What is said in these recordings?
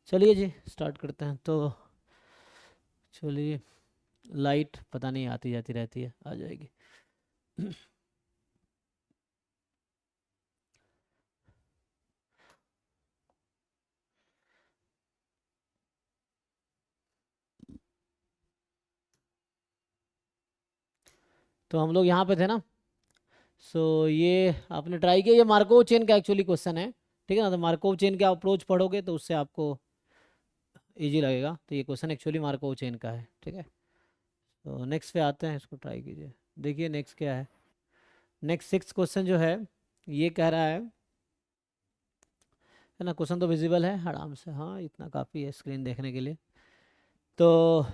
चलिए जी स्टार्ट करते हैं। तो चलिए, लाइट पता नहीं आती जाती रहती है, आ जाएगी। तो हम लोग यहाँ पे थे ना। ये आपने ट्राई किया, ये मार्कोव चेन का एक्चुअली क्वेश्चन है, ठीक है ना। तो मार्कोव चेन का अप्रोच पढ़ोगे तो उससे आपको इजी लगेगा। तो ये क्वेश्चन एक्चुअली मार्कोव चेन का है, ठीक है। तो नेक्स्ट पे आते हैं, इसको ट्राई कीजिए। देखिए नेक्स्ट क्या है। नेक्स्ट सिक्स क्वेश्चन जो है, ये कह रहा है ना। क्वेश्चन तो विजिबल है आराम से, हाँ इतना काफ़ी है स्क्रीन देखने के लिए। तो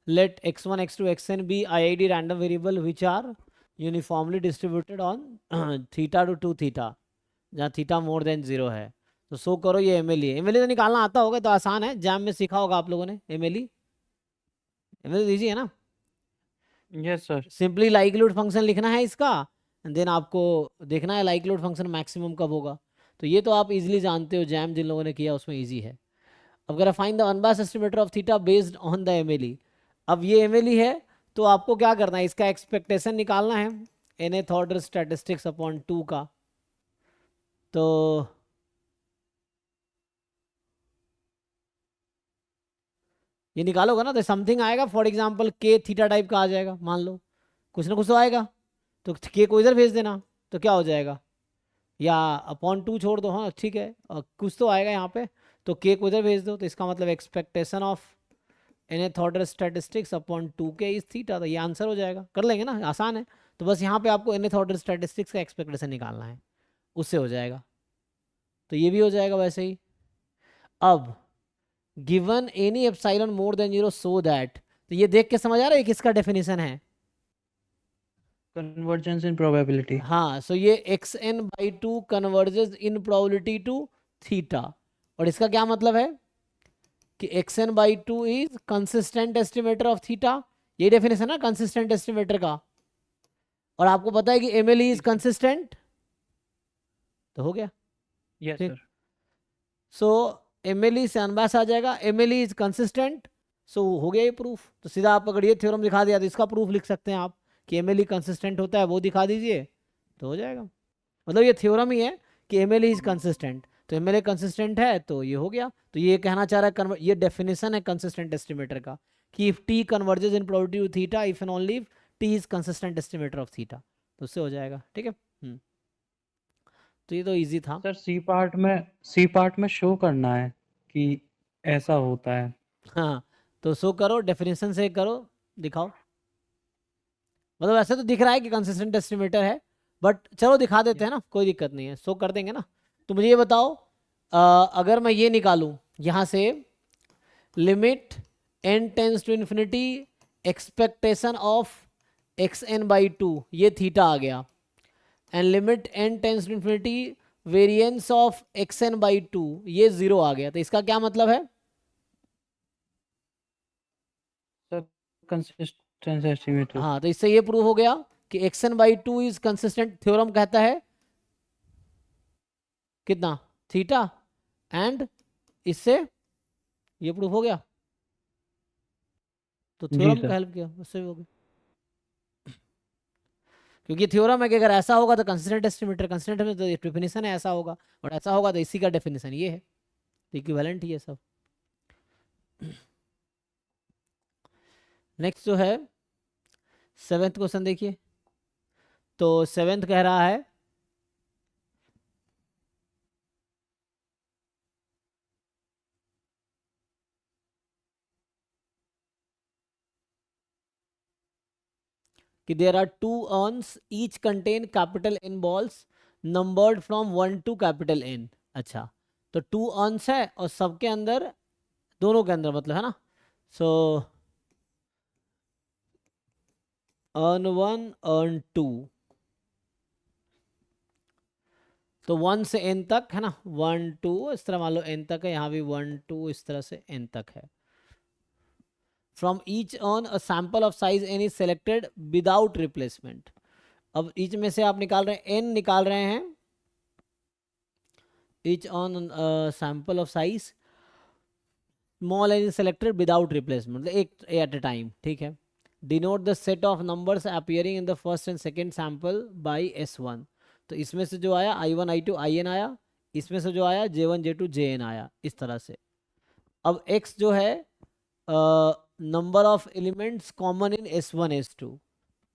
let x1 x2 xn be IID random variable which are uniformly distributed on theta to 2 theta, जहाँ थीटा मोर देन 0 है। तो शो करो ये एमएलई है। एमएलई तो निकालना आता होगा, तो आसान है, जैम में सीखा होगा आप लोगों ने। एमएलई एमएलई इजी है ना। Yes sir. Simply likelihood function लिखना है इसका, देन आपको देखना है लाइक्लीहुड फंक्शन मैक्सिमम कब होगा। तो ये तो आप इजीली जानते हो, जैम जिन लोगों ने किया उसमें इजी है। अब अगर find the unbiased estimator of theta based on the MLE. अब ये एमएलई है, तो आपको क्या करना है, इसका एक्सपेक्टेशन निकालना है nth ऑर्डर स्टैटिस्टिक्स अपॉन 2 का। तो ये निकालोगे ना तो समथिंग आएगा, फॉर एग्जांपल के थीटा टाइप का आ जाएगा, मान लो कुछ ना कुछ तो आएगा। तो के को इधर भेज देना, तो क्या हो जाएगा, या अपॉन 2 छोड़ दो, हाँ ठीक है, और कुछ तो आएगा यहाँ पे। तो के को इधर भेज दो, तो इसका मतलब expectation of nth order statistics upon 2 के इज थीटा। तो ये आंसर हो जाएगा, कर लेंगे ना, आसान है। तो बस यहाँ पे आपको nth ऑर्डर स्टैटिस्टिक्स का एक्सपेक्टेशन निकालना है, उससे हो जाएगा। तो ये भी हो जाएगा वैसे ही। अब given any epsilon more than 0 so that, तो ये देख के समझ आ रहा है किसका डेफिनेशन है। Convergence in probability. हाँ, सो ये xn/2 converges in probability to theta. और इसका क्या मतलब है कि xn/2 is consistent estimator of theta. ये डेफिनेशन है कंसिस्टेंट एस्टिमेटर का। और आपको पता है कि एमएलई इज कंसिस्टेंट, तो हो गया। यस ठीक। सर। सो एमएलई से अनबायस्ड आ जाएगा, एमएलई इज कंसिस्टेंट। सो हो गया ये प्रूफ। तो सीधा आप अगर ये थ्योरम दिखा दिया तो इसका प्रूफ लिख सकते हैं आप, कि एमएलई कंसिस्टेंट होता है, वो दिखा दीजिए तो हो जाएगा। मतलब ये थ्योरम ही है कि एमएलई इज कंसिस्टेंट। तो एमएलई कंसिस्टेंट है तो ये हो गया। तो ये कहना चाह रहा है, ये डेफिनेशन है कंसिस्टेंट एस्टिमेटर का, कि if T converges in probability to theta if and only if T is consistent estimator of theta. तो उससे हो जाएगा, ठीक है। तो ये तो इजी था। सर सी पार्ट में शो करना है कि ऐसा होता है। हाँ, तो सो करो, डेफिनेशन से करो, दिखाओ। मतलब ऐसे तो दिख रहा है कि कंसिस्टेंट एस्टिमेटर है, बट चलो दिखा देते हैं ना, कोई दिक्कत नहीं है, सो कर देंगे ना। तो मुझे ये बताओ, अगर मैं ये निकालूं यहाँ से, limit n tends to infinity expectation of xn/2, ये थीटा आ गया। And limit n tends to infinity variance of xn/2, ये 0 आ गया। तो इसका क्या मतलब है। Sir consistence estimator. हाँ, तो इससे ये प्रूव हो गया कि xn/2 इज कंसिस्टेंट। थ्योरम कहता है कितना, थीटा। एंड इससे ये प्रूफ हो गया। तो जी थ्योरम का सर। हेल्प किया, उससे भी हो गया। क्योंकि थ्योरम है कि अगर ऐसा होगा तो कंसिस्टेंट एस्टिमेटर, कंसिस्टेंट में तो डेफिनेशन है ऐसा होगा, और ऐसा होगा तो इसी का डेफिनेशन ये है। तो इक्विवेलेंट ही है सब। नेक्स्ट जो है सेवेंथ क्वेश्चन देखिए। तो सेवेंथ कह रहा है कि there are two urns each contain capital N balls numbered from 1 to capital N. अच्छा, तो टू अर्न्स है और सबके अंदर, दोनों के अंदर मतलब है ना। सो अर्न 1 अर्न 2, तो 1 से n तक है ना, 1 2 इस तरह मान लो n तक है, यहाँ भी 1 2 इस तरह से n तक है। From each earn a sample of size n is selected without replacement. अब ईच में से आप निकाल रहे हैं, n निकाल रहे हैं, each urn sample of size, small N is selected without replacement, मतलब एक एट ए टाइम, ठीक है। Denote the set of numbers appearing in the first and second sample by S1। तो इसमें से जो आया I1 I2 IN आया, इसमें से जो आया J1 J2 JN आया, इस तरह से। अब x जो है number of elements common in S1 S2।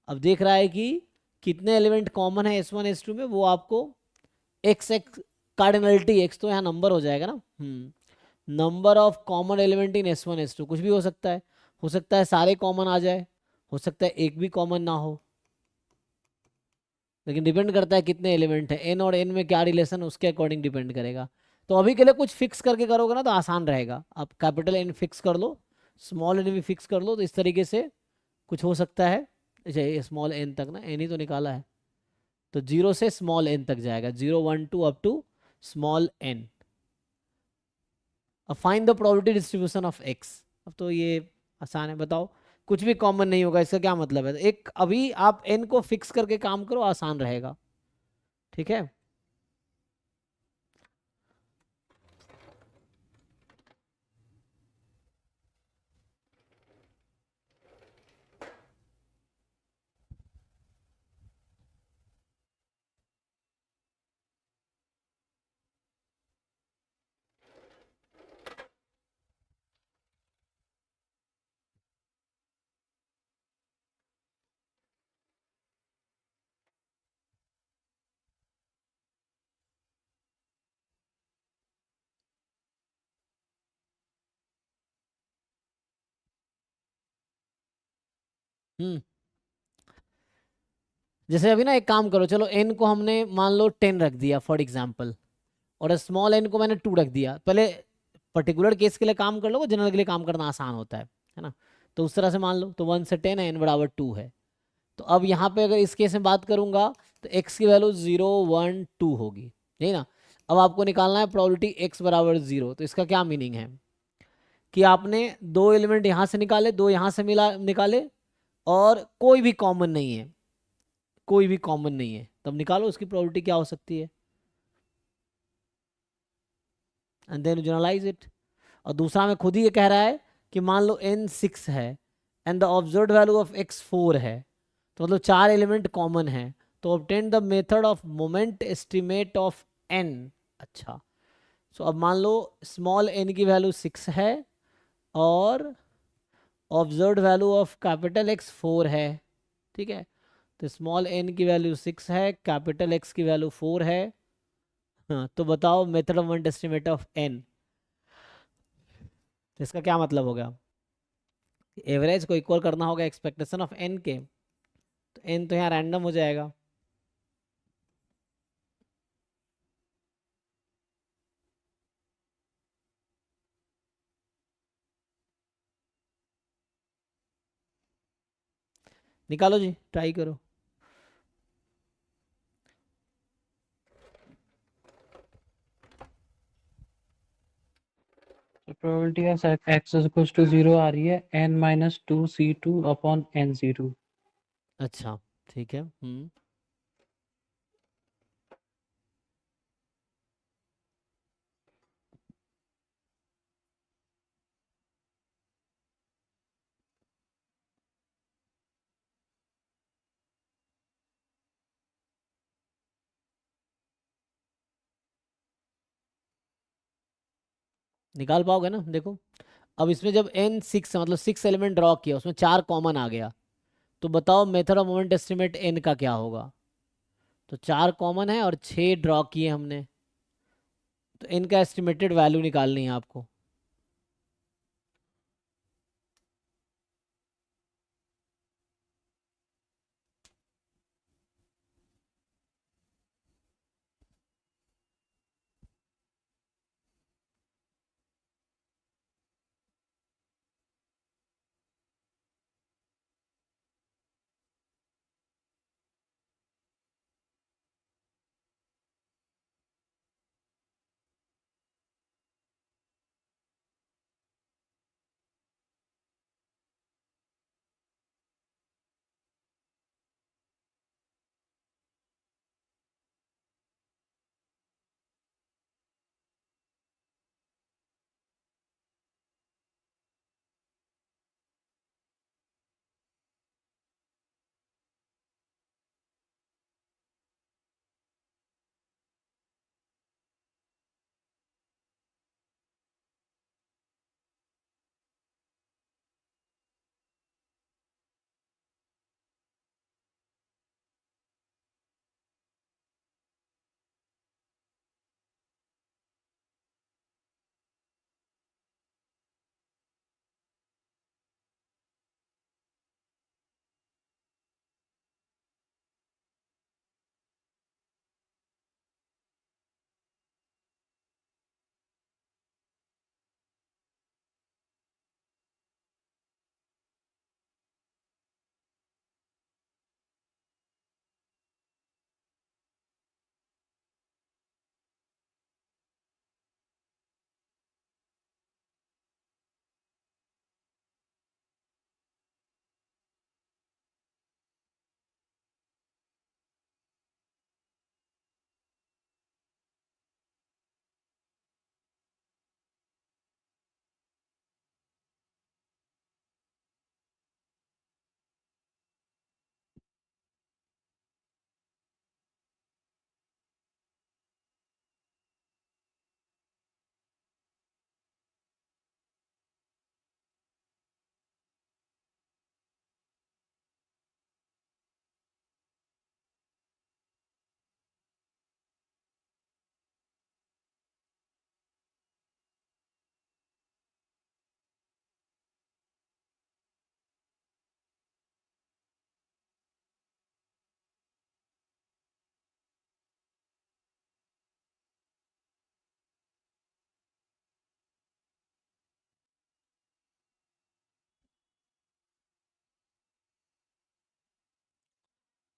अब देख रहा है कि कितने एलिमेंट कॉमन है S1 S2 में, वो आपको x x कार्डिनलिटी x तो यहाँ नंबर हो जाएगा ना, number of common element in S1 S2 कुछ भी हो सकता है सारे कॉमन आ जाए, हो सकता है एक भी कॉमन ना हो, लेकिन डिपेंड करता है कितने एलिमेंट है, n और n में क्या रिलेशन उसके अकॉर्डिंग डिपेंड करेगा। तो अभी के लिए कुछ फिक्स करके करोगे ना तो आसान रहेगा, आप कैपिटल N फिक्स कर लो, स्मॉल n भी फिक्स कर लो, तो इस तरीके से कुछ हो सकता है। अच्छा स्मॉल n तक ना, n ही तो निकाला है, तो 0 से स्मॉल n तक जाएगा, 0 1 2 अप टू स्मॉल n। अब find the probability distribution of x। अब तो ये आसान है, बताओ कुछ भी कॉमन नहीं होगा, इसका क्या मतलब है? एक अभी आप n को फिक्स करके काम करो, आसान रहेगा, ठीक है। हम्म जैसे अभी ना एक काम करो, चलो n को हमने मान लो 10 रख दिया फॉर एग्जाम्पल, और स्मॉल n को मैंने 2 रख दिया। पहले पर्टिकुलर केस के लिए काम कर लो, जनरल के लिए काम करना आसान होता है ना। तो उस तरह से मान लो, तो 1 से 10 है, n बराबर 2 है। तो अब यहाँ पे अगर इस केस में बात करूंगा तो x की वैल्यू 0 1 2 होगी, यही ना। अब आपको निकालना है प्रोबेबिलिटी x बराबर 0। तो इसका क्या मीनिंग है कि आपने दो एलिमेंट यहाँ से निकाले, दो यहाँ से मिला निकाले, और कोई भी कॉमन नहीं है, कोई भी कॉमन नहीं है, तब निकालो उसकी प्रोबेबिलिटी क्या हो सकती है, एंड देन जनरलाइज इट। और दूसरा में खुद ही ये कह रहा है कि मान लो n 6 है and the observed value of x 4 है, तो मतलब चार एलिमेंट कॉमन है, तो obtain the method of moment estimate of n। अच्छा, सो अब मान लो स्मॉल n की वैल्यू 6 है और observed value of capital X 4 है, ठीक है। तो स्मॉल n की वैल्यू 6 है, कैपिटल X की वैल्यू 4 है। हाँ, तो बताओ method of moment estimate of n, तो इसका क्या मतलब हो गया? एवरेज को इक्वल करना होगा एक्सपेक्टेशन ऑफ n के, तो n तो यहाँ रैंडम हो जाएगा। निकालो जी, ट्राई करो। तो प्रोबेबिलिटी है x इज इक्वल टू 0 आ रही है n-2c2 अपॉन n0। अच्छा, ठीक है। निकाल पाओगे ना, देखो। अब इसमें जब n 6 मतलब 6 एलिमेंट ड्रॉ किया, उसमें चार कॉमन आ गया, तो बताओ method of moment estimate n का क्या होगा? तो चार कॉमन है और 6 ड्रॉ किए हमने, तो n का एस्टिमेटेड वैल्यू निकालनी है आपको।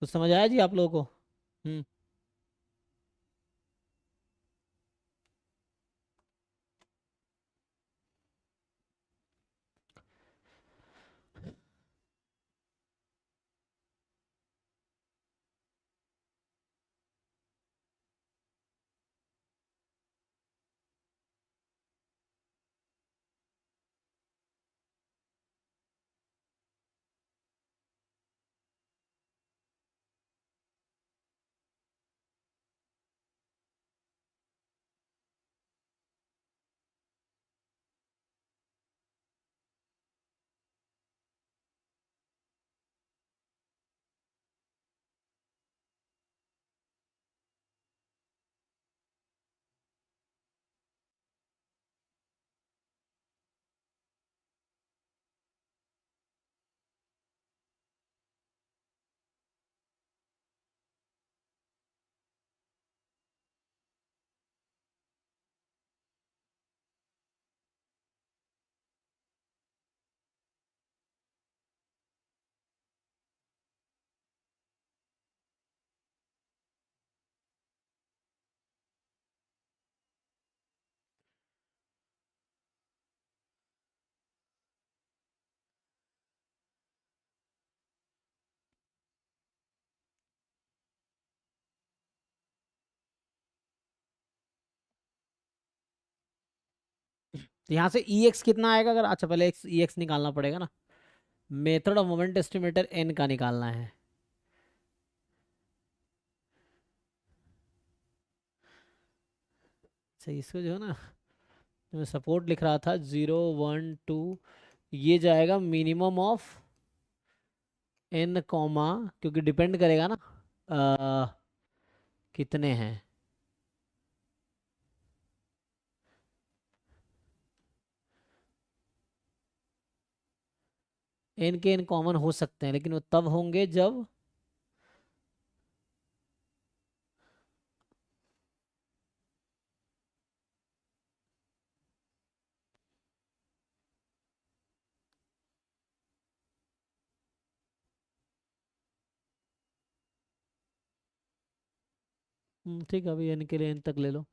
कुछ समझ आया जी आप लोगों को? हम्म। तो यहाँ से ई एक्स कितना आएगा अगर, अच्छा पहले एक्स ई एक्स निकालना पड़ेगा ना। Method of moment estimator N का निकालना है। सही, इसको जो है ना, जो मैं सपोर्ट लिख रहा था 0 1 2, ये जाएगा मिनिमम ऑफ एन कॉमा, क्योंकि डिपेंड करेगा ना कितने हैं। एन के एन कॉमन हो सकते हैं, लेकिन वो तब होंगे जब ठीक है, अभी एन के लिए एन तक ले लो।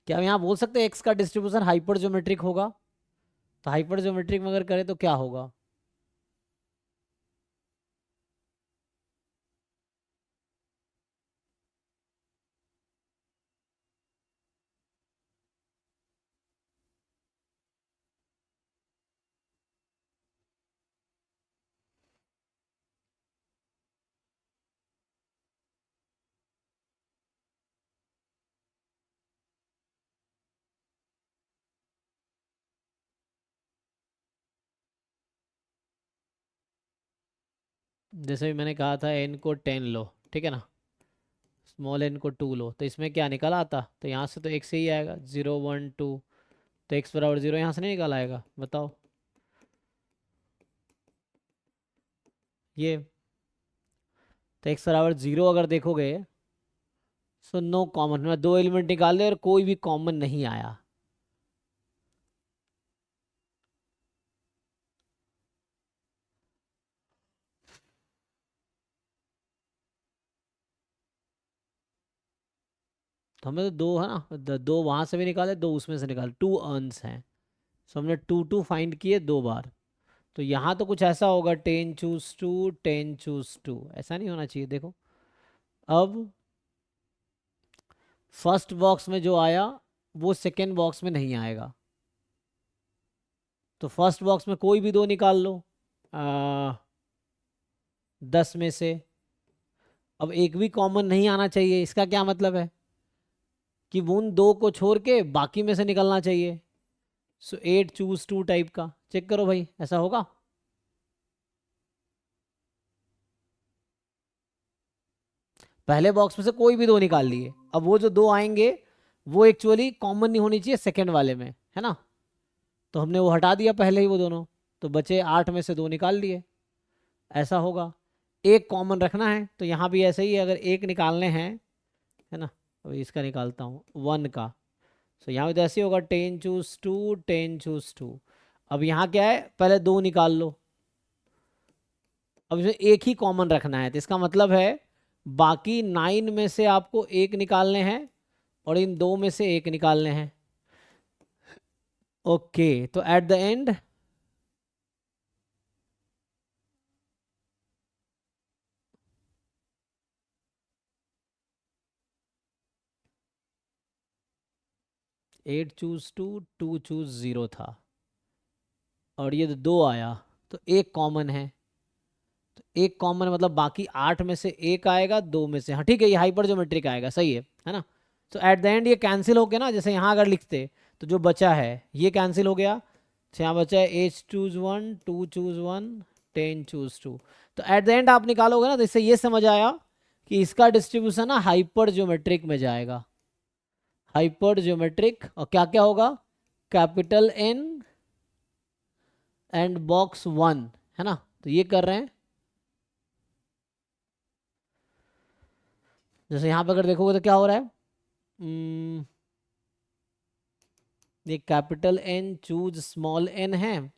क्या हम यहाँ बोल सकते हैं एक्स का डिस्ट्रीब्यूशन हाइपर ज्योमेट्रिक होगा? तो हाइपर ज्योमेट्रिक में अगर करें तो क्या होगा? जैसे भी मैंने कहा था एन को 10 लो, ठीक है ना, स्मॉल एन को 2 लो, तो इसमें क्या निकल आता? तो यहाँ से तो एक्स ही आएगा, 0 1 2, तो एक्स बराबर 0 यहाँ से नहीं निकल आएगा, बताओ ये। तो एक्स बराबर 0 अगर देखोगे, सो नो कॉमन, मैं दो एलिमेंट निकाल ले और कोई भी कॉमन नहीं आया। तो हमें तो दो है ना, दो वहां से भी निकाले, दो उसमें से निकाले, टू अर्न्स हैं। सो हमने टू टू फाइंड किए दो बार। तो यहाँ तो कुछ ऐसा होगा 10 चूज 2 10 चूज 2, ऐसा नहीं होना चाहिए, देखो। अब फर्स्ट बॉक्स में जो आया वो सेकेंड बॉक्स में नहीं आएगा। तो फर्स्ट बॉक्स में कोई भी दो निकाल लो 10 में से। अब एक भी कॉमन नहीं आना चाहिए, इसका क्या मतलब है कि उन दो को छोड़ के बाकी में से निकलना चाहिए। सो 8 चूज 2 टाइप का चेक करो भाई, ऐसा होगा? पहले बॉक्स में से कोई भी दो निकाल लिए, अब वो जो दो आएंगे वो एक्चुअली कॉमन नहीं होनी चाहिए सेकंड वाले में, है ना? तो हमने वो हटा दिया पहले ही वो दोनों, तो बचे 8 में से दो निकाल लिए, ऐसा होगा। एक कॉमन रखना है तो यहाँ भी ऐसे ही है, अगर एक निकालने हैं, है ना? अभी इसका निकालता हूँ 1 का। सो यहाँ भी तो ऐसे ही होगा 10 चूज 2 10 चूज 2। अब यहाँ क्या है, पहले दो निकाल लो। अब इसमें एक ही कॉमन रखना है, तो इसका मतलब है बाकी 9 में से आपको एक निकालने हैं और इन दो में से एक निकालने हैं। ओके, तो at the end 8 choose 2 2 choose 0 था, और ये दो आया, तो एक कॉमन है। तो एक कॉमन मतलब बाकी 8 में से एक आएगा, दो में से, हाँ ठीक है, ये हाइपर ज्योमेट्रिक आएगा, सही है ना? तो एट द एंड ये कैंसिल हो गया ना, जैसे यहाँ अगर लिखते तो जो बचा है ये कैंसिल हो गया। तो यहाँ बचा है 8 चूज 1 2 चूज 1 10 चूज 2। तो एट द एंड आप निकालोगे ना, तो इससे ये समझ आया कि इसका डिस्ट्रीब्यूशन ना हाइपर ज्योमेट्रिक में जाएगा, हाइपर ज्योमेट्रिक। और क्या क्या होगा, कैपिटल एन एंड बॉक्स 1, है ना? तो ये कर रहे हैं, जैसे यहाँ पे अगर देखोगे तो क्या हो रहा है, ये capital N choose small N है,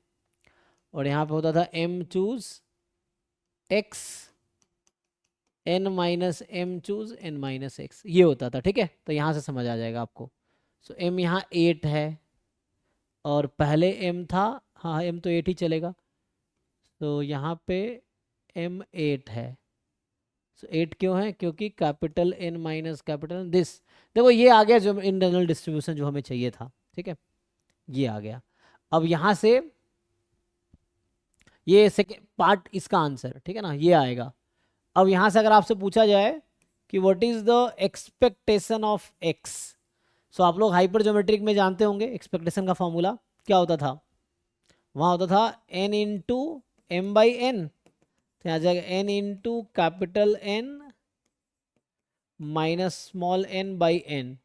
और यहाँ पे होता था M choose x N minus M choose N minus x, ये होता था, ठीक है? तो यहाँ से समझ आ जाएगा आपको। सो एम यहाँ 8 है, और पहले एम था, हाँ एम तो 8 ही चलेगा, तो यहाँ पे एम 8 है। सो 8 क्यों है, क्योंकि capital N minus capital this. देखो ये आ गया जो इंटरनल डिस्ट्रीब्यूशन जो हमें चाहिए था, ठीक है, ये आ गया। अब यहाँ से ये सेकेंड पार्ट इसका आंसर, ठीक है ना, ये आएगा। अब यहाँ से अगर आपसे पूछा जाए कि what is the expectation of x, so आप लोग हाइपर ज्योमेट्रिक में जानते होंगे एक्सपेक्टेशन का फॉर्मूला क्या होता था, वहाँ होता था N into M by N, तो यहाँ जाएगा N into capital N minus small N by N.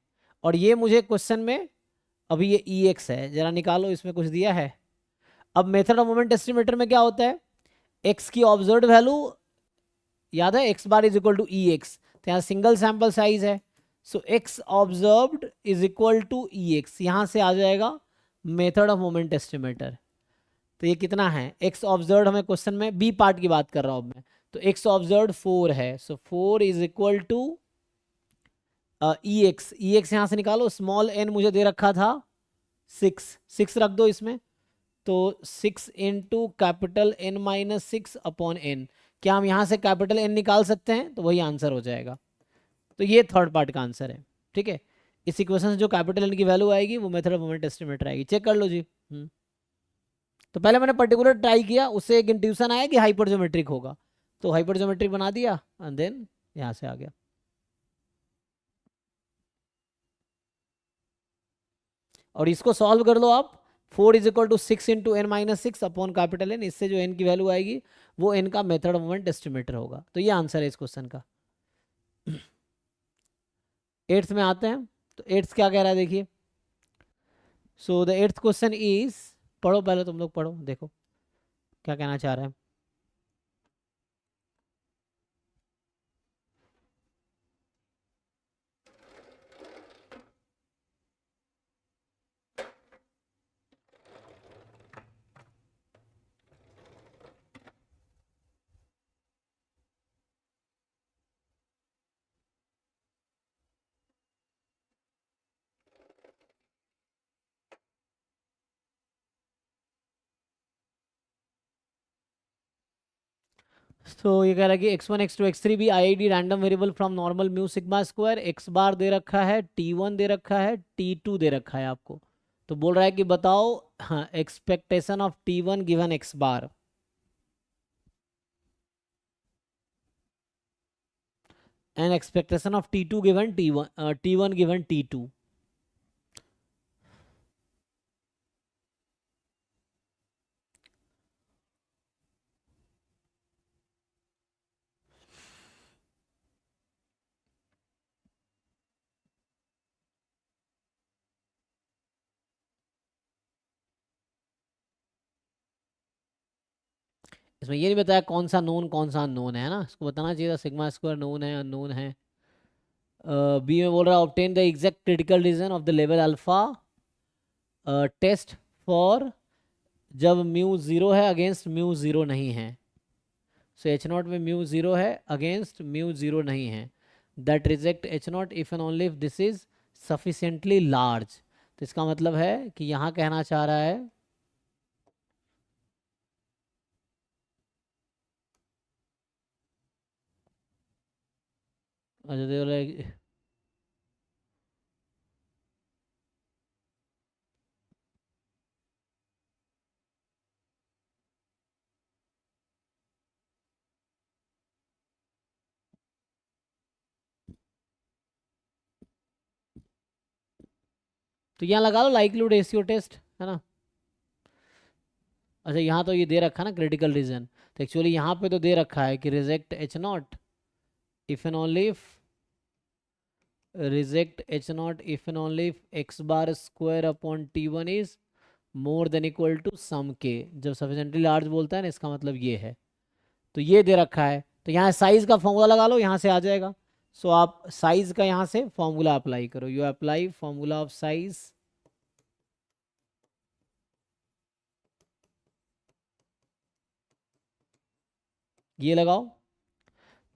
और ये मुझे क्वेश्चन में अभी ये ई एक्स है, जरा निकालो, इसमें कुछ दिया है। अब मेथड ऑफ मोमेंट एस्टिमेटर में क्या होता है, एक्स की ऑब्जर्व्ड वैल्यू याद है, x bar is equal to E x, तो यहाँ सिंगल सैंपल साइज है, so x observed is equal to E x, यहाँ से आ जाएगा मेथड ऑफ मोमेंट एस्टिमेटर। तो ये कितना है, एक्स ऑब्जर्व्ड, हमें क्वेश्चन में बी पार्ट की बात कर रहा हूँ मैं, तो एक्स ऑब्जर्व्ड 4 है, so 4 is equal to E x, E x यहाँ से निकालो, स्मॉल एन मुझे दे रखा था 6 रख दो इसमें, तो 6 into capital N minus 6 upon N. क्या हम यहाँ से कैपिटल एन निकाल सकते हैं, तो वही आंसर हो जाएगा। तो ये थर्ड पार्ट का आंसर है, ठीक है। इस इक्वेशन से जो कैपिटल एन की वैल्यू आएगी वो मेथड ऑफ मोमेंट एस्टिमेटर आएगी, चेक कर लो जी। तो पहले मैंने पर्टिकुलर ट्राई किया, उससे एक इंट्यूशन आया कि हाइपर ज्योमेट्रिक होगा, तो हाइपर ज्योमेट्रिक बना दिया एंड देन यहाँ से आ गया। और इसको सॉल्व कर लो आप, 4 is equal to 6 into N minus 6 upon capital N, इससे जो एन की वैल्यू आएगी वो एन का मेथड ऑफ मोमेंट एस्टिमेटर होगा। तो ये आंसर है इस क्वेश्चन का। 8th में आते हैं, तो 8th क्या कह रहा है देखिए। So the 8th question is, पढ़ो पहले तुम लोग, पढ़ो देखो क्या कहना चाह रहे हैं। तो ये कह रहा है कि x1 x2 x3 भी IID random variable from normal mu sigma square, x बार दे रखा है, t1 दे रखा है, t2 दे रखा है आपको, तो बोल रहा है कि बताओ हाँ expectation of T1 given x bar, and expectation of T2 given T1 given T2। इसमें ये नहीं बताया कौन सा नोन कौन सा अननोन है ना, इसको बताना चाहिए था सिग्मा स्क्वायर नोन है अननोन है। बी में बोल रहा है obtain the exact critical region of the level alpha test for जब म्यू जीरो है अगेंस्ट म्यू जीरो नहीं है। सो एच नॉट में म्यू जीरो है अगेंस्ट म्यू जीरो नहीं है, that reject H not if and only if this is sufficiently large. तो इसका मतलब है कि यहाँ कहना चाह रहा है अच्छा देखो तो यहाँ लगा लो लाइक्लीहुड रेशियो टेस्ट है ना। अच्छा यहाँ तो ये दे रखा है ना क्रिटिकल रीजन, तो एक्चुअली यहाँ पे तो दे रखा है कि reject H not if and only if reject H not if and only if x bar square upon T1 is more than equal to some k. जब सफिशिएंटली लार्ज बोलता है ना इसका मतलब ये है, तो ये दे रखा है। तो यहाँ साइज का फॉर्मूला लगा लो, यहाँ से आ जाएगा। सो आप साइज का यहाँ से फॉर्मूला अप्लाई करो, you apply formula of size, ये लगाओ।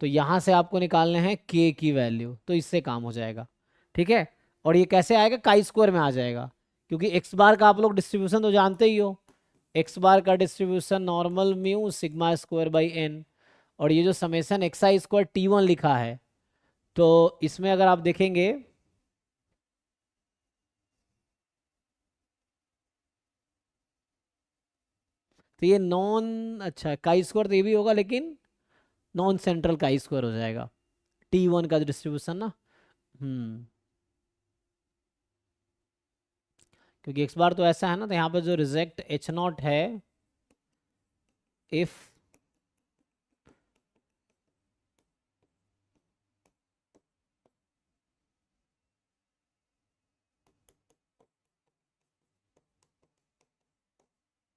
तो यहाँ से आपको निकालने हैं के की वैल्यू, तो इससे काम हो जाएगा ठीक है। और ये कैसे आएगा, काई स्क्वायर में आ जाएगा, क्योंकि एक्स बार का आप लोग डिस्ट्रीब्यूशन तो जानते ही हो। एक्स बार का distribution normal mu sigma square by N, और ये जो summation x i square T1 लिखा है, तो इसमें अगर आप देखेंगे तो ये नॉन, अच्छा काई स्क्वायर तो ये भी होगा लेकिन नॉन सेंट्रल काई स्क्वायर हो जाएगा T1 का डिस्ट्रीब्यूशन ना। क्योंकि एक्स बार तो ऐसा है ना, तो यहाँ पर जो रिजेक्ट एच नॉट है इफ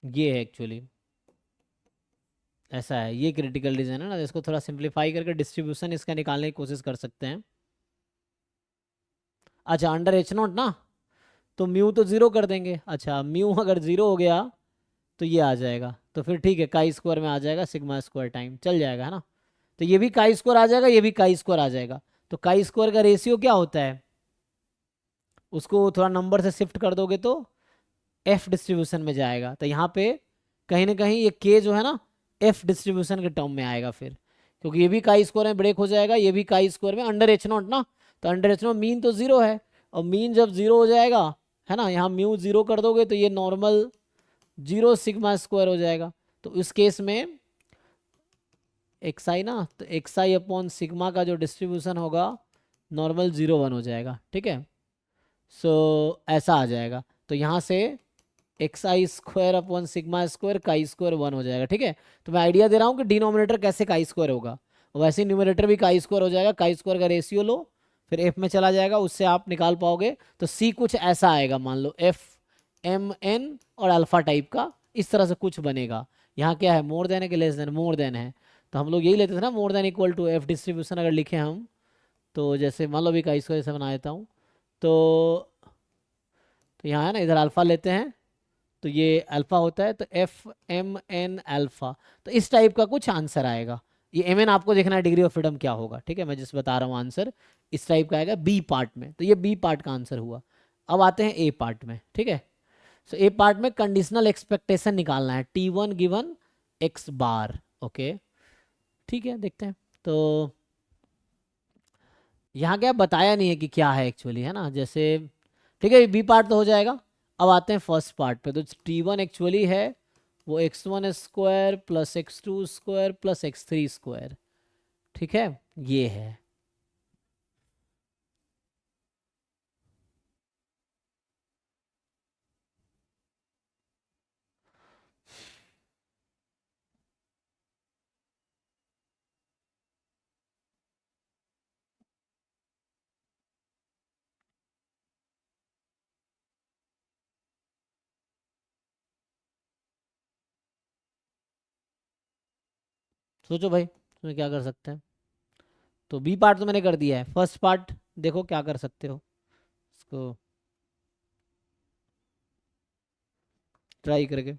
ये है एक्चुअली ऐसा है, ये क्रिटिकल रीजन है ना। इसको थोड़ा सिंप्लीफाई करके डिस्ट्रीब्यूशन इसका निकालने की कोशिश कर सकते हैं। अच्छा अंडर एच नॉट ना, तो म्यू तो जीरो कर देंगे। अच्छा म्यू अगर जीरो हो गया तो ये आ जाएगा, तो फिर ठीक है काई स्क्वायर में आ जाएगा सिग्मा स्क्वायर टाइम, चल जाएगा है ना। तो ये भी काई स्क्वायर आ जाएगा, ये भी काई स्क्वायर आ जाएगा। तो काई स्क्वायर का रेशियो क्या होता है, उसको थोड़ा नंबर से शिफ्ट कर दोगे तो एफ डिस्ट्रीब्यूशन में जाएगा। तो यहाँ पे कहीं ना कहीं ये के जो है ना एफ डिस्ट्रीब्यूशन के टर्म में आएगा फिर, क्योंकि ये भी काई स्क्वायर में ब्रेक हो जाएगा, ये भी काई स्क्वायर में अंडर एच नॉट ना। तो अंडर एच नॉट मीन तो जीरो है, और मीन जब जीरो हो जाएगा है ना, यहाँ म्यू जीरो कर दोगे तो ये नॉर्मल जीरो सिग्मा स्क्वायर हो जाएगा। तो इस केस में एक्स आई ना, तो एक्स आई अपॉन सिग्मा का जो डिस्ट्रीब्यूशन होगा नॉर्मल 0 1 हो जाएगा ठीक है। सो ऐसा आ जाएगा, तो यहाँ से x i square upon sigma square chi square 1 हो जाएगा ठीक है। तो मैं आइडिया दे रहा हूँ कि डिनोमिनेटर कैसे काई स्क्वायर होगा, और वैसे न्यूमिनेटर भी काई स्क्वायर हो जाएगा। काई स्क्वायर का रेशियो लो, फिर एफ में चला जाएगा, उससे आप निकाल पाओगे। तो सी कुछ ऐसा आएगा, मान लो एफ एम एन और अल्फा टाइप का, इस तरह से कुछ बनेगा। यहाँ क्या है, मोर देन है कि लेस देन, मोर देन है। तो हम लोग यही लेते थे ना, more than equal to F distribution अगर लिखे हम, तो जैसे मान लो अभी काई स्क्वायर से बना देता हूँ। तो यहाँ है ना, इधर अल्फा लेते हैं तो ये अल्फा होता है, तो एफ एम एन अल्फा। तो इस टाइप का कुछ आंसर आएगा। ये एम एन आपको देखना है डिग्री ऑफ फ्रीडम क्या होगा ठीक है, मैं जिस बता रहा हूँ आंसर इस टाइप का आएगा बी पार्ट में। तो ये बी पार्ट का आंसर हुआ। अब आते हैं ए पार्ट में ठीक है। सो ए पार्ट में कंडीशनल एक्सपेक्टेशन निकालना है T1 गिवन एक्स बार। ओके ठीक है, देखते हैं। तो यहाँ क्या बताया नहीं है कि क्या है एक्चुअली है ना, जैसे ठीक है बी पार्ट तो हो जाएगा। अब आते हैं फर्स्ट पार्ट पे। तो T1 एक्चुअली है वो x1 square plus x2 square plus x3 square, ठीक है, ये है। सोचो भाई तुम्हें क्या कर सकते हैं। तो बी पार्ट तो मैंने कर दिया है, फर्स्ट पार्ट देखो क्या कर सकते हो, इसको ट्राई करके।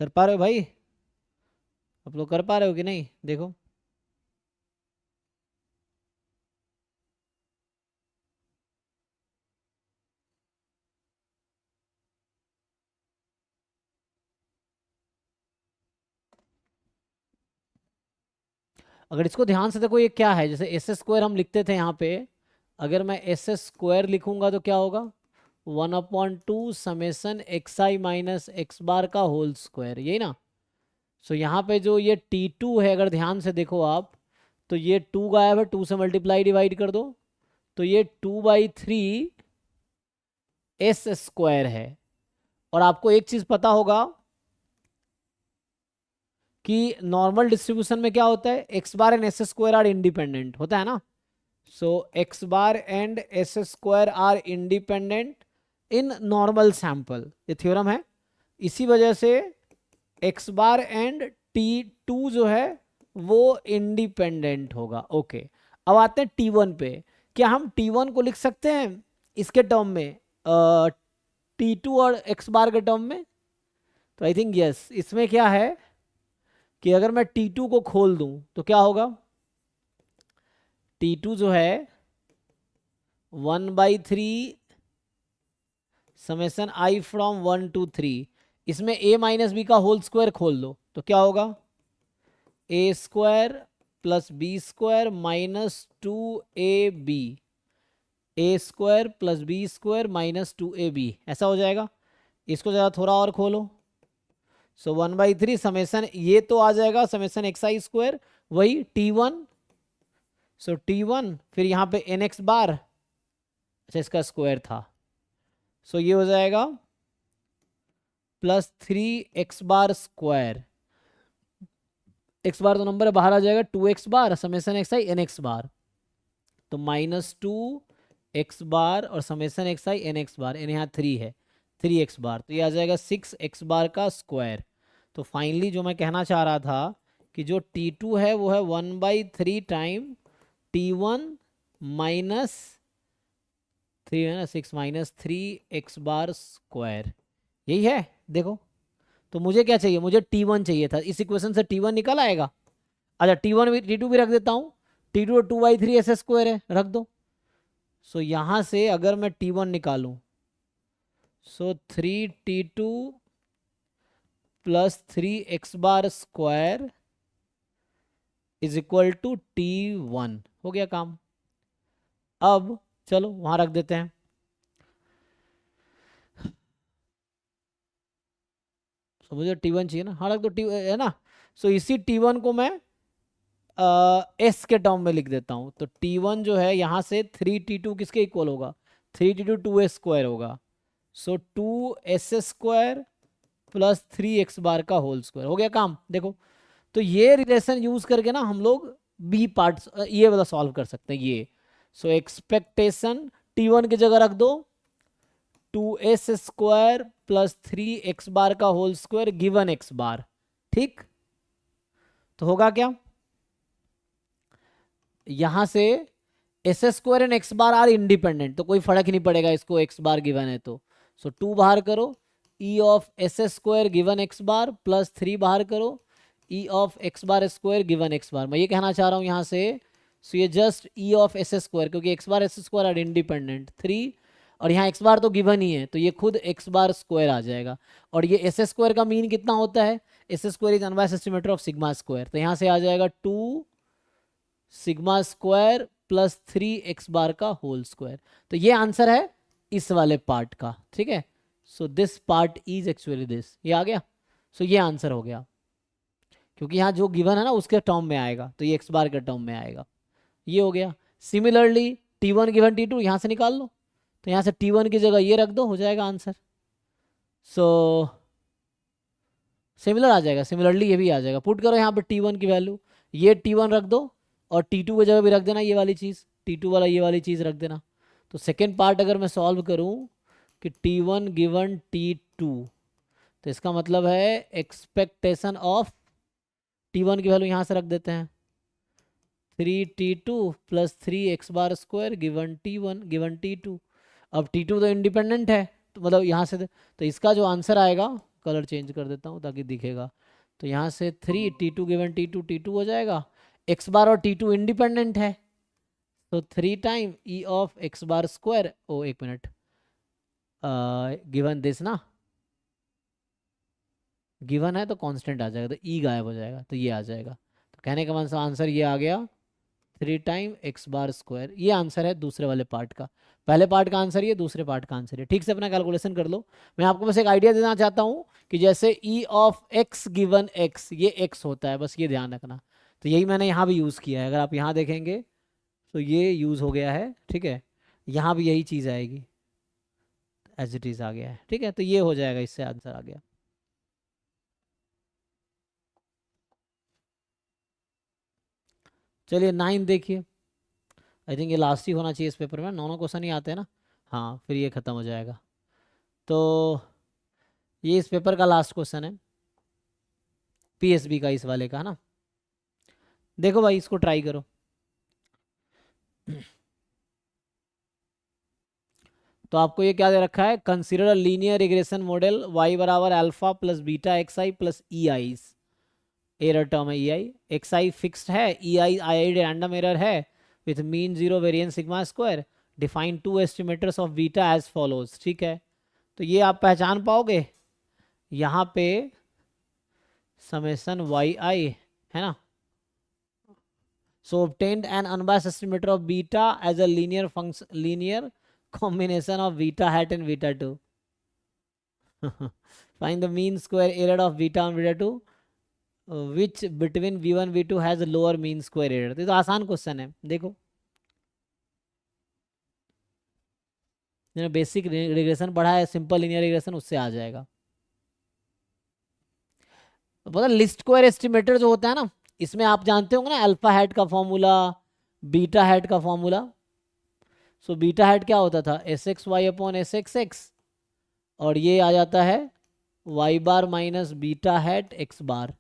कर पा रहे हो भाई, आप लोग कर पा रहे हो कि नहीं देखो। अगर इसको ध्यान से देखो, ये क्या है, जैसे एस स्क्वायर हम लिखते थे यहाँ पे, अगर मैं एस स्क्वायर लिखूंगा तो क्या होगा, 1/2 समेसन एक्स आई माइनस एक्स बार का होल स्क्वायर, यही ना। सो यहाँ पे जो ये T2 है, अगर ध्यान से देखो आप, तो ये 2 गायब है, 2 से मल्टीप्लाई डिवाइड कर दो, तो ये 2/3 एस स्क्वायर है। और आपको एक चीज पता होगा कि नॉर्मल डिस्ट्रीब्यूशन में क्या होता है, x bar and s square are independent होता है ना। So x bar and s square are independent in normal sample, ये थ्योरम है। इसी वजह से एक्स बार एंड T2 जो है वो इंडिपेंडेंट होगा। ओके, अब आते हैं T1 पे। क्या हम T1 को लिख सकते हैं इसके टर्म में, T2 और एक्स बार के टर्म में? तो आई थिंक यस। इसमें क्या है कि अगर मैं T2 को खोल दूं तो क्या होगा, T2 जो है 1/3 समेसन आई फ्रॉम 1 to 3, इसमें a माइनस बी का होल स्क्वायर खोल दो तो क्या होगा, a square plus b square minus 2ab, a square plus b square minus 2ab, ऐसा हो जाएगा। इसको ज़रा थोड़ा और खोलो, सो 1/3 समेसन ये तो आ जाएगा समेसन एक्स आई स्क्वायर, वही t1, सो t1 फिर यहाँ पे nx बार, अच्छा इसका स्क्वायर था, सो ये हो जाएगा plus 3x bar square, x बार तो नंबर है बाहर आ जाएगा, 2x बार समेसन एक्स आई nx बार, तो -2x बार और समेसन एक्स आई nx बार, यहाँ 3 है 3x बार, तो ये आ जाएगा 6x बार का स्क्वायर। तो फाइनली जो मैं कहना चाह रहा था कि जो t2 है वो है 1/3 टाइम t1 माइनस 3 है ना, 6 माइनस 3x बार स्क्वायर, यही है। देखो तो मुझे क्या चाहिए, मुझे t1 चाहिए था, इस इक्वेशन से t1 निकल आएगा। अच्छा t1 भी t2 भी रख देता हूँ, t2 2/3 ऐसे स्क्वायर है, रख दो। सो यहाँ से अगर मैं t1 निकालूं, so 3t2 plus 3x bar square is equal to t1, हो गया काम। अब चलो वहां रख देते हैं, सो मुझे t1 चाहिए ना, हाँ रख दो t है ना। सो इसी t1 को मैं s के टर्म में लिख देता हूँ, तो t1 जो है यहाँ से 3t2 किसके इक्वल होगा, 3t2 2s स्क्वायर होगा, सो 2s square plus 3x bar का होल स्क्वायर, हो गया काम। देखो तो ये रिलेशन यूज करके ना हम लोग बी पार्ट ये वाला सॉल्व कर सकते हैं ये। सो एक्सपेक्टेशन t1 की जगह रख दो 2s square plus 3x bar का whole square given x bar, ठीक। तो होगा क्या, यहां से S square and x bar are independent, तो कोई फर्क ही नहीं पड़ेगा इसको, एक्स बार गिवन है तो। सो 2 बाहर करो, e of s square given x bar plus 3 बाहर करो, e of x bar square given x bar. मैं ये कहना चाह रहा हूँ यहाँ से, सो ये just e of s square, क्योंकि x bar s square are independent 3, और यहाँ एक्स बार तो गिवन ही है, तो ये खुद एक्स बार स्क्वायर आ जाएगा। और ये एस स्क्वायर का मीन कितना होता है, S square is unbiased estimator of sigma square, तो यहाँ से आ जाएगा 2 sigma square plus 3x bar का होल स्क्वायर। तो ये आंसर है इस वाले पार्ट का, ठीक है। So this part is actually this, ये आ गया। सो ये आंसर हो गया, क्योंकि यहाँ जो गिवन है ना उसके टर्म में आएगा, तो ये एक्स बार के टर्म में आएगा, ये हो गया। सिमिलरली t1 गिवन t2 यहाँ से निकाल लो, तो यहाँ से t1 की जगह ये रख दो, हो जाएगा आंसर। सो सिमिलर आ जाएगा, सिमिलरली ये भी आ जाएगा। पुट करो यहाँ पर t1 की वैल्यू, ये t1 रख दो और t2 की जगह भी रख देना ये वाली चीज़, t2 वाला ये वाली चीज़ रख देना। तो सेकेंड पार्ट अगर मैं सॉल्व करूँ कि t1 गिवन t2, तो इसका मतलब है एक्सपेक्टेशन ऑफ t1 की वैल्यू यहाँ से रख देते हैं 3t2 plus 3x bar square given t1 given t2। अब t2 तो इंडिपेंडेंट है, तो मतलब यहाँ से तो इसका जो आंसर आएगा, कलर चेंज कर देता हूँ ताकि दिखेगा, तो यहाँ से 3t2 गिवन t2 हो जाएगा, x बार और t2 इंडिपेंडेंट है, तो 3 time e of x bar square, ओ एक मिनट, गिवन दिस ना, गिवन है तो कांस्टेंट आ जाएगा, तो e गायब हो जाएगा, तो ये आ जाएगा। तो कहने का मतलब आंसर ये आ गया 3 टाइम x बार स्क्वायर। ये आंसर है दूसरे वाले पार्ट का, पहले पार्ट का आंसर ये, दूसरे पार्ट का आंसर ये। ठीक से अपना कैलकुलेशन कर लो। मैं आपको बस एक आइडिया देना चाहता हूँ कि जैसे e of x given x, ये x होता है, बस ये ध्यान रखना। तो यही मैंने यहाँ भी यूज़ किया है, अगर आप यहाँ देखेंगे तो ये यूज़ हो गया है, ठीक है। यहाँ भी यही चीज़ आएगी, एज इट इज़ आ गया है, ठीक है। तो ये हो जाएगा, इससे आंसर आ गया। चलिए 9 देखिए, आई थिंक ये लास्ट ही होना चाहिए इस पेपर में, 9 क्वेश्चन ही आते हैं ना, हाँ फिर ये ख़त्म हो जाएगा। तो ये इस पेपर का लास्ट क्वेश्चन है, पीएसबी का, इस वाले का ना। देखो भाई इसको ट्राई करो। तो आपको ये क्या दे रखा है, consider linear regression model y बराबर alpha plus beta x i plus e i, error term है e i, x i fixed है, ई आई रैंडम एरर है with mean 0 variance sigma square, define 2 estimators of beta as follows, ठीक है। तो ये आप पहचान पाओगे यहाँ पे समेशन वाई आई है ना. So obtained an unbiased estimator of beta as a linear function, linear combination of beta hat and beta 2. Find the mean square error of beta and beta 2, which between v1 v2 has a lower mean square error. तो ये तो आसान question है. देखो basic regression पढ़ा है, simple linear regression, उससे आ जाएगा. तो पता लिस्ट स्क्वायर एस्टिमेटर जो होता है ना, इसमें आप जानते होंगे ना अल्फा हैट का फॉर्मूला, बीटा हैट का फॉर्मूला. सो बीटा हैट क्या होता था, S X Y upon S X X, और ये आ जाता है Y bar minus beta hat X bar.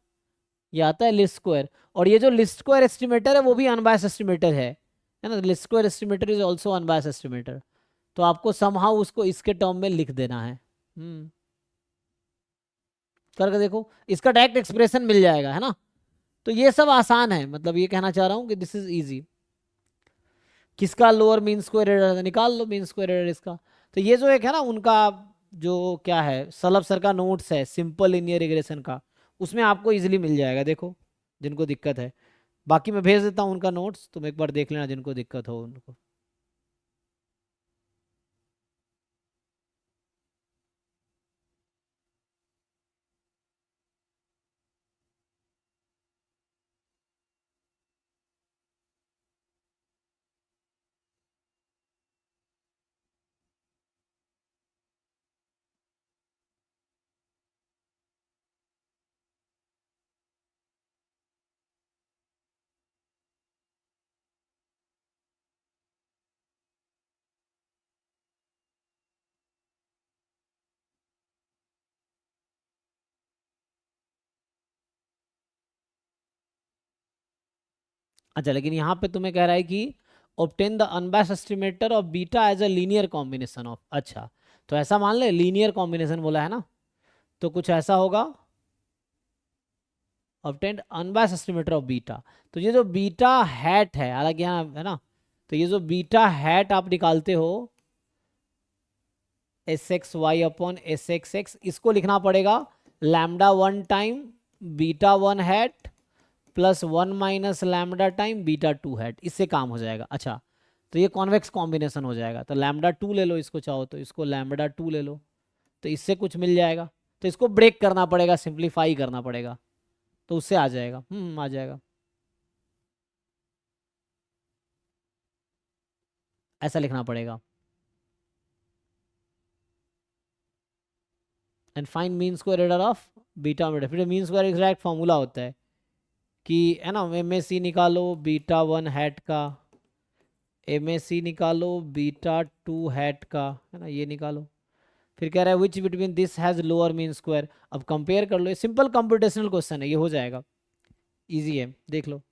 ये आता है लिस्ट स्क्वायर. और ये जो लिस्ट स्क्वायर एस्टिमेटर है वो भी अनबायस एस्टिमेटर है ना. Least square estimator is also unbiased estimator. तो आपको समहाउ उसको इसके टर्म में लिख देना है. करके देखो, इसका डायरेक्ट एक्सप्रेशन मिल जाएगा है ना. तो ये सब आसान है, मतलब ये कहना चाह रहा हूं कि दिस इज इजी. किसका लोअर मीन स्क्वायर एरर निकाल लो, मीन स्क्वायर एरर इसका. तो ये जो एक है ना उनका जो क्या है सलभ सर का नोट्स है सिंपल लीनियर रिग्रेशन का, उसमें आपको इजीली मिल जाएगा. देखो जिनको दिक्कत है, बाकी मैं भेज देता हूँ उनका नोट्स, तुम एक बार देख लेना जिनको दिक्कत हो उनको. अच्छा, लेकिन यहाँ पे तुम्हें कह रहा है कि obtain the unbiased estimator of beta as a linear combination of. अच्छा, तो ऐसा मान ले लीनियर कॉम्बिनेशन बोला है ना, तो कुछ ऐसा होगा obtained unbiased estimator of beta. तो ये जो बीटा हैट है, हालांकि यहाँ है ना, तो ये जो बीटा हैट आप निकालते हो S X Y upon S X X, इसको लिखना पड़ेगा lambda 1 time beta 1 hat plus 1 minus lambda time beta 2 hat. इससे काम हो जाएगा. अच्छा, तो ये कॉन्वेक्स कॉम्बिनेशन हो जाएगा. तो लैम्डा 2 ले लो, इसको चाहो तो इसको लैम्डा 2 ले लो, तो इससे कुछ मिल जाएगा. तो इसको ब्रेक करना पड़ेगा, सिंप्लीफाई करना पड़ेगा, तो उससे आ जाएगा. आ जाएगा. ऐसा लिखना पड़ेगा. And find mean square error of beta beta. फिर मीन स्क्वायर एग्जैक्ट फॉर्मूला होता है कि है ना, एम ए सी निकालो बीटा 1 हैट का, एम ए सी निकालो बीटा 2 हैट का, है ना, ये निकालो. फिर कह रहा है which between this has lower mean square. अब कंपेयर कर लो, ये सिंपल कंप्यूटेशनल क्वेश्चन है, ये हो जाएगा, इजी है, देख लो.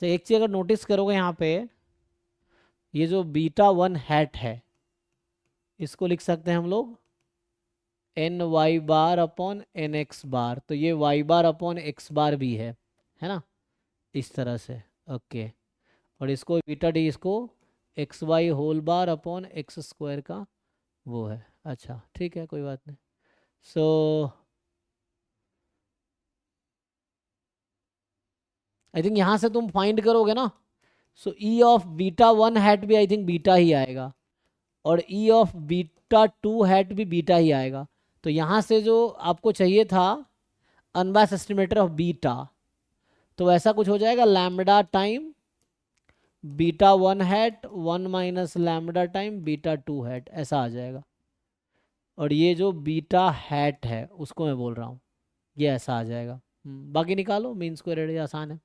तो एक चीज अगर नोटिस करोगे यहाँ पे, ये जो बीटा 1 हैट है इसको लिख सकते हैं हम लोग n y bar upon n x bar. तो ये y bar upon x bar भी है ना, इस तरह से. ओके, और इसको बीटा डी इसको x y whole bar upon x square का वो है. अच्छा ठीक है, कोई बात नहीं. सो आई थिंक यहाँ से तुम फाइंड करोगे ना, सो ई ऑफ बीटा 1 हैट भी आई थिंक बीटा ही आएगा, और ई ऑफ बीटा 2 हैट भी बीटा ही आएगा. तो यहाँ से जो आपको चाहिए था अनबायस्ड एस्टिमेटर ऑफ बीटा, तो ऐसा कुछ हो जाएगा lambda time beta 1 hat 1 minus lambda time beta 2 hat, ऐसा आ जाएगा. और ये जो बीटा हैट है उसको मैं बोल रहा हूँ, ये ऐसा आ जाएगा. बाकी निकालो मीन स्क्वायर एरर, आसान है.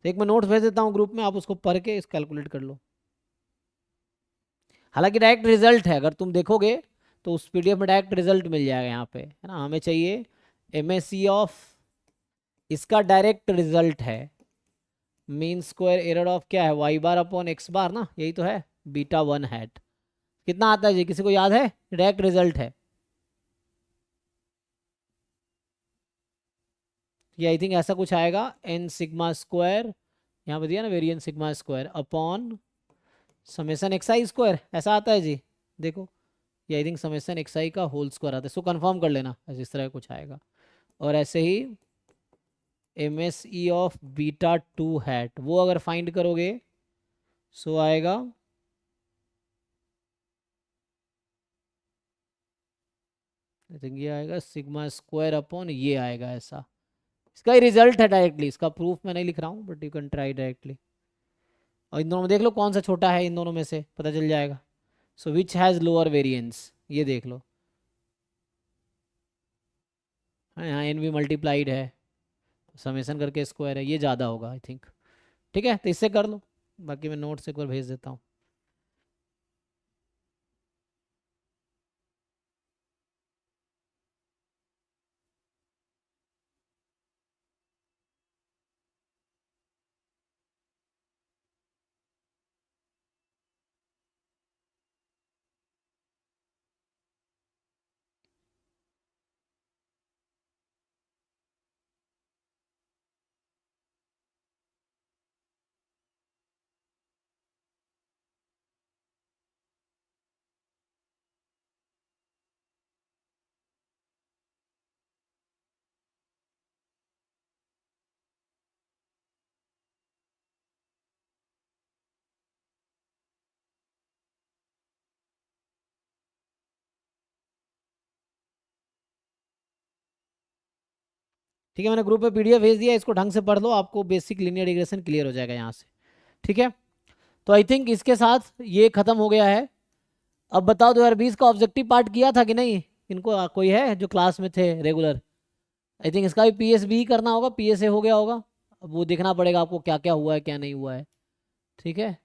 तो एक मैं नोट्स भेज देता हूँ ग्रुप में, आप उसको पढ़ के इस कैलकुलेट कर लो. हालांकि डायरेक्ट रिजल्ट है, अगर तुम देखोगे तो उस पीडीएफ में डायरेक्ट रिजल्ट मिल जाएगा. यहाँ पे है ना, हमें चाहिए एम ए सी ऑफ इसका डायरेक्ट रिजल्ट है मीन स्क्वायर एरर ऑफ क्या है, वाई बार अपॉन एक्स बार ना, यही तो है, बीटा 1 हैट। कितना आता है जी, किसी को याद है? डायरेक्ट रिजल्ट है ये, आई थिंक ऐसा कुछ आएगा, एन सिग्मा स्क्वायर, यहाँ पे दिया ना variance sigma square upon summation x i square, ऐसा आता है जी। देखो ये I think summation x i का होल स्क्वायर आता है, सो कंफर्म कर लेना ऐसे इस तरह कुछ आएगा। और ऐसे ही m s e of beta 2 hat, वो अगर फाइंड करोगे सो आएगा आई थिंक ये आएगा सिग्मा स्क्वायर अपॉन ये आएगा ऐसा। इसका ही रिजल्ट है डायरेक्टली, इसका प्रूफ मैं नहीं लिख रहा हूँ but you can try directly. और इन दोनों में देख लो कौन सा छोटा है, इन दोनों में से पता चल जाएगा। सो विच हैज़ लोअर वेरिएंस, ये देख लो। हाँ यहाँ एन भी मल्टीप्लाइड है, समेसन करके स्क्वायर है, ये ज़्यादा होगा आई थिंक। ठीक है तो इससे कर लो, बाकी मैं नोट्स एक बार भेज देता हूँ। ठीक है मैंने ग्रुप पे पीडीएफ भेज दिया, इसको ढंग से पढ़ लो, आपको बेसिक लीनियर रिग्रेशन क्लियर हो जाएगा यहाँ से। ठीक है तो आई थिंक इसके साथ ये खत्म हो गया है। अब बताओ 2020 का ऑब्जेक्टिव पार्ट किया था कि नहीं? इनको कोई है जो क्लास में थे रेगुलर? आई थिंक इसका भी पीएसबी ही करना होगा, पीएसए हो गया होगा, अब वो देखना पड़ेगा आपको क्या क्या हुआ है क्या नहीं हुआ है। ठीक है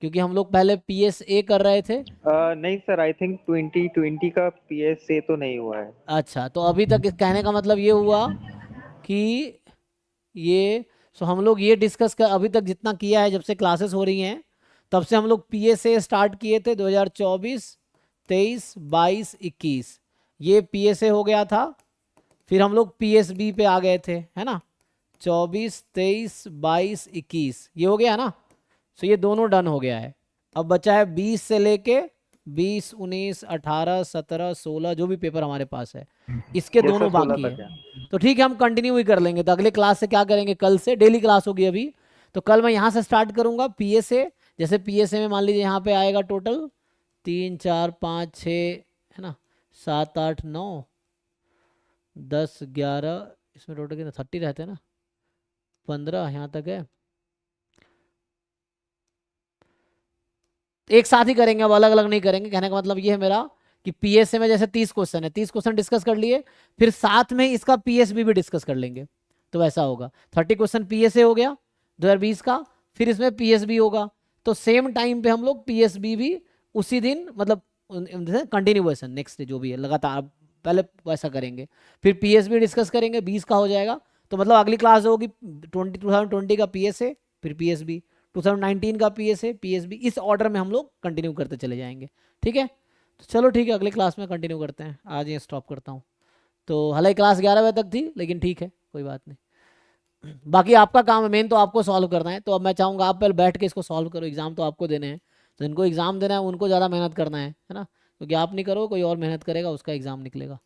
क्योंकि हम लोग पहले पीएसए कर रहे थे। नहीं सर, आई थिंक 2020 का पीएसए तो नहीं हुआ है। अच्छा तो अभी तक इस कहने का मतलब ये हुआ कि ये सो हम लोग ये डिस्कस कर अभी तक जितना किया है, जब से क्लासेस हो रही हैं तब से हम लोग पीएसए स्टार्ट किए थे 2024, 23, 22, 21, ये पीएसए हो गया था। फिर हम लोग पीएसबी पे आ गए थे, है ना, 24, 23, 22, 21 ये हो गया ना। सो ये दोनों डन हो गया है। अब बचा है 20 से लेके 20, 19, 18, 17, 16 जो भी पेपर हमारे पास है, इसके Yes, दोनों sir, 16 बाकी तक है। है। तो ठीक है हम कंटिन्यू ही कर लेंगे। तो अगले क्लास से क्या करेंगे, कल से डेली क्लास होगी अभी। तो कल मैं यहाँ से स्टार्ट करूँगा पीएसए। जैसे पीएसए में मान लीजिए यहाँ पे आएगा टोटल 3, 4, 5, 6 है ना, 7, 8, 9, 10, 11, इसमें टोटल कितना 30 रहते हैं ना, 15 यहाँ तक है। एक साथ ही करेंगे, अब अलग अलग नहीं करेंगे। कहने का मतलब ये है मेरा कि पीएसए में जैसे 30 क्वेश्चन है, 30 क्वेश्चन डिस्कस कर लिए, फिर साथ में इसका पीएसबी भी डिस्कस कर लेंगे। तो वैसा होगा 30 क्वेश्चन पीएसए हो गया 2020 का, फिर इसमें पीएसबी होगा। तो सेम टाइम पे हम लोग पीएसबी भी उसी दिन मतलब कंटिन्यूएशन नेक्स्ट डे जो भी है लगातार पहले वैसा करेंगे, फिर पीएसबी डिस्कस करेंगे 20 का हो जाएगा। तो मतलब अगली क्लास होगी 2020 का पीएसए, फिर पीएसबी 2019 का पीएसए, पीएसबी, इस ऑर्डर में हम लोग कंटिन्यू करते चले जाएंगे। ठीक है तो चलो ठीक है अगली क्लास में कंटिन्यू करते हैं, आज ये स्टॉप करता हूँ। तो हालांकि क्लास 11 बजे तक थी लेकिन ठीक है कोई बात नहीं। बाकी आपका काम है, मेन तो आपको सॉल्व करना है। तो अब मैं चाहूँगा आप पहले बैठ के इसको सॉल्व करो, एग्जाम तो आपको देने हैं, तो इनको एग्जाम देना है उनको ज़्यादा मेहनत करना है ना, क्योंकि आप नहीं करो कोई और मेहनत करेगा उसका एग्जाम निकलेगा।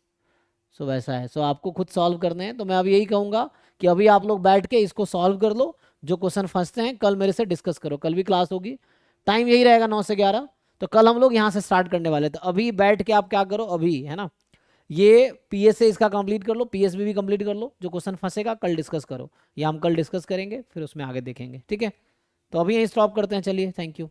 सो वैसा है, सो आपको खुद सॉल्व करने हैं। तो मैं अब यही कहूँगा कि अभी आप लोग बैठ के इसको सॉल्व कर लो, जो क्वेश्चन फंसते हैं कल मेरे से डिस्कस करो। कल भी क्लास होगी, टाइम यही रहेगा 9 से 11। तो कल हम लोग यहाँ से स्टार्ट करने वाले, तो अभी बैठ के आप क्या करो अभी, है ना, ये पीएसए इसका कंप्लीट कर लो, पीएसबी भी कंप्लीट कर लो, जो क्वेश्चन फंसेगा कल डिस्कस करो, या हम कल डिस्कस करेंगे फिर उसमें आगे देखेंगे। ठीक है तो अभी यहीं स्टॉप करते हैं, चलिए थैंक यू।